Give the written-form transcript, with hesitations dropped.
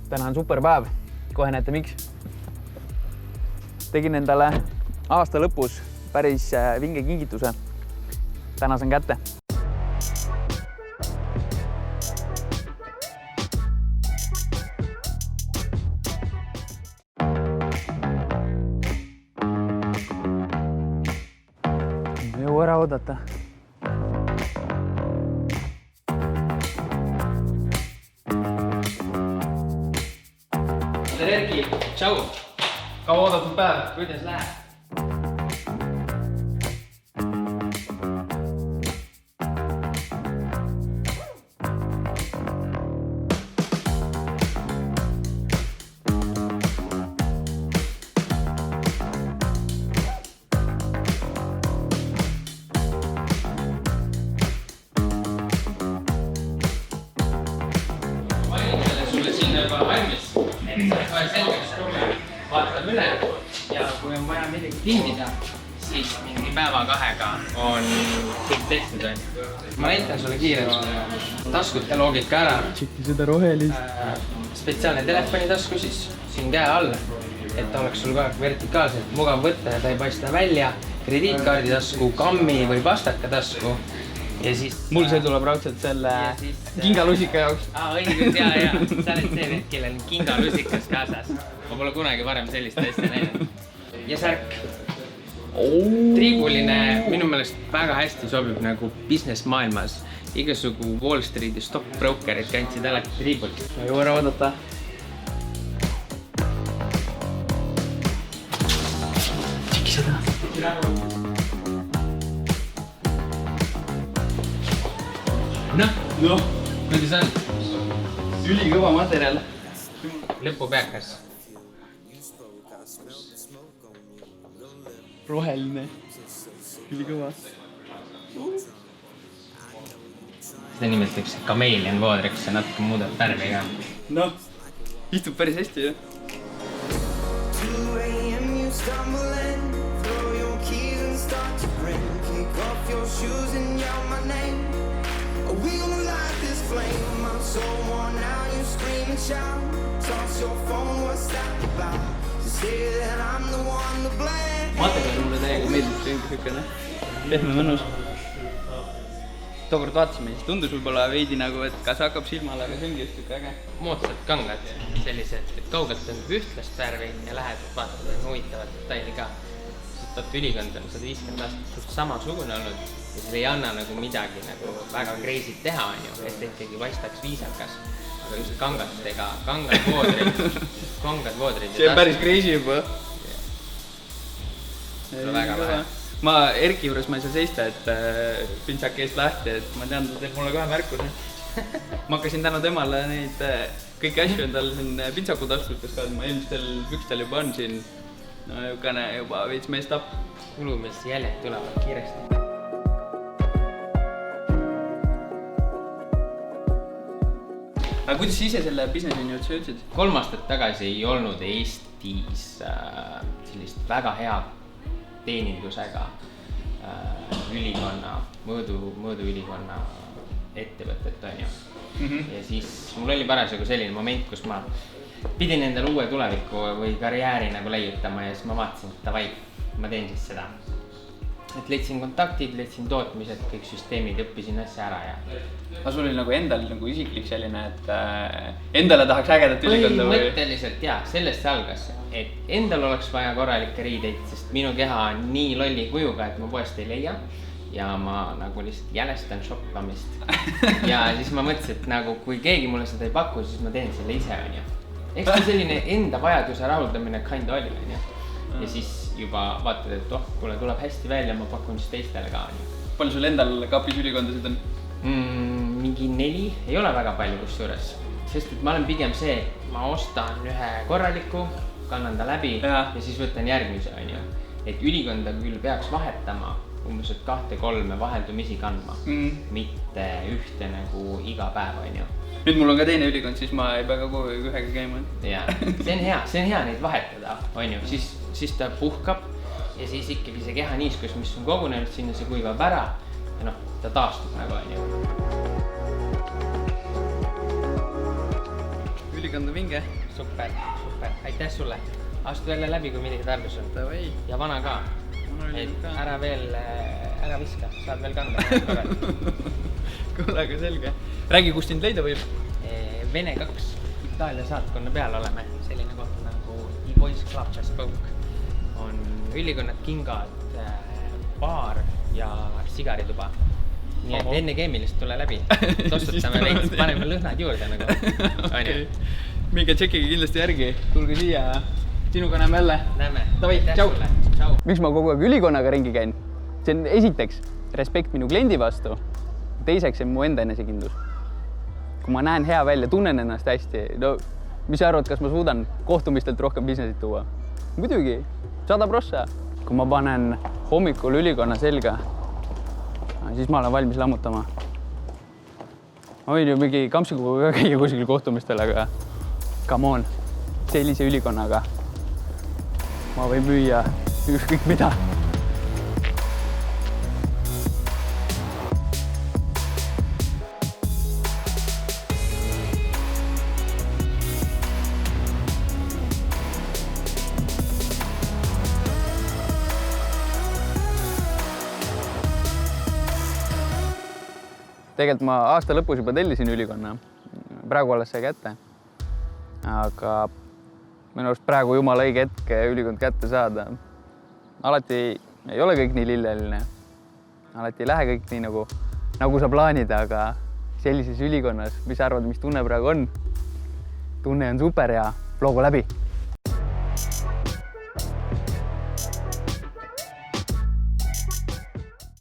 Täna on super päev, kohe näete miks. Tegin endale aasta lõpus päris vinge kingituse. Täna saan kätte. Ei jõua ära oodata. Tere Erki, tšau! Kaua oodatud päev, kuidas läheb? Vaatame üle ja kui on vaja midagi tindida, siis mingi päeva kahega on kõik tehtud. Ma näitan sulle kiirelt taskute loogika ära. Tšikki seda rohelist. Spetsiaalne telefonitasku siis siin käe all, et oleks sul kogu aeg vertikaalselt mugav võtta ja ta ei paista välja. Krediitkaardi tasku, kammi või pastaka tasku. Ja siis... Mul see tuleb raudselt selle kingalusika jaoks. Õigus, jaa. Sa oled see need, kellel on kingalusikas kaasas. Ma pole kunagi varem sellist asja näinud. Ja särk. Triibuline minu meelest väga hästi sobib nagu business maailmas. Igasugu Wall Streeti stockbrokerid kandsid alati triibulit. Ma ei jõua ära oodata. Tšikki seda. Noh, kuidas on? Ülikõva materjal. Lõpupeakas. Roheline. Ülikõva. Seda nimetatakse kameelian voodriks ja natuke muudab värvi ka. Noh, istub päris hästi, jah. Materjal mulle täiega meeldib sükene. Pehme mõnus. Tookord vaatasime, siis tundus võib-olla veidi nagu, et kas hakkab silmale, aga see ongi just tükk äge. Moodsad kangad, sellised, et kaugelt on ühtlast värvi ja lähed vaatad huvitavat detaili ka. Sest ülikond on 150 aastat samasugune olnud ja see ei anna nagu midagi nagu väga crazy't teha, et ikkagi paistaks viisakas. Aga just kangatega, kangad voodrid. See on päris crazy juba. See on väga vähe. Ma Erki juures ma ei saa seista, et pintsaki eest lähti, et ma tean, ta teeb mulle kohe märkuse. Ma hakkasin tänu temale neid kõiki asju endal siin pintsaku taskustes ka, et ma eelmistel pükstel juba on siin juba veits meest tapp. Kulumees jäljed tulevad kiiresti. Aga kuidas ise selle businessini üldse jõudsid? 3 aastat tagasi ei olnud Eestis sellist väga hea teenindusega ülikonna, mõõduülikonna ettevõtet on ju. Ja siis mul oli parasjagu selline moment, kus ma pidin endale uue tuleviku või karjääri nagu leiutama ja siis ma vaatasin, et davai, ma teen siis seda. Et leidsin kontaktid, leidsin tootmised, kõik süsteemid, õppisin asja ära ja... Aga sul oli nagu endal nagu isiklik selline, et endale tahaks ägedat ülikonda või? Mõtteliselt jah, sellest see algas, et endal oleks vaja korralikke riideid, sest minu keha on nii lolli kujuga, et ma poest ei leia ja ma nagu lihtsalt jälestan shoppamist. Ja siis ma mõtlesin, et nagu kui keegi mulle seda ei paku, siis ma teen selle ise, on ju. Eks ta selline enda vajaduse rahuldamine kinda oli, on ju. Ja siis juba vaatad, et kuule, tuleb hästi välja, ma pakun siis teistele ka. Palju sul endal kapis ülikondasid on? Mingi 4, ei ole väga palju kus juures. Sest et ma olen pigem see, ma ostan ühe korraliku, kannan ta läbi ja siis võtan järgmise, on ju. Et ülikonda küll peaks vahetama, umbes 2-3 vaheldumisi kandma, mitte ühte nagu iga päev, on ju. Nüüd mul on ka teine ülikond, siis ma ei pea ka kogu aeg ühega käima. Jaa, see on hea neid vahetada, on ju, siis ta puhkab ja siis ikkagi see kehaniiskus, mis on kogunenud sinna, see kuivab ära ja noh, ta taastub nagu, on ju. kandub hinge. Super. Aitäh sulle. Astu jälle läbi, kui midagi tarvis on. Davai. Ja vana ka. Et ära viska, saad veel kanda. Kuule, aga selge. Räägi, kus sind leida võib? Vene 2 Itaalia saatkonna peal oleme. Selline koht nagu E-Boys Club Bespoke. On ülikonnad, kingad, baar ja sigarituba. Nii et enne keemilist tule läbi. Tostutame veits, paneme lõhnad juurde nagu. Okay. Minge tšekkige kindlasti järgi. Tulge siia ja sinuga näeme jälle. Näeme. Davai, tšau. Miks ma kogu aeg ülikonnaga ringi käin? See on esiteks respekt minu kliendi vastu. Teiseks on mu enda enesekindlus. Kui ma näen hea välja, tunnen ennast hästi. No, mis sa arvad, kas ma suudan kohtumistelt rohkem businessit tuua? Muidugi, 100%. Kui ma panen hommikul ülikonna selga, siis ma olen valmis lammutama. Ma võin ju mingi kampsikuga käia kuskil kohtumistel, aga come on, sellise ülikonnaga ma võin müüa ükskõik mida. Tegelikult ma aasta lõpus juba tellisin ülikonna. Praegu alles sai kätte. Aga minu arust praegu jumala õige hetk ülikond kätte saada. Alati ei ole kõik nii lilleline. Alati ei lähe kõik nii nagu sa plaanid, aga sellises ülikonnas, mis arvad, mis tunne praegu on? Tunne on super ja loogu läbi!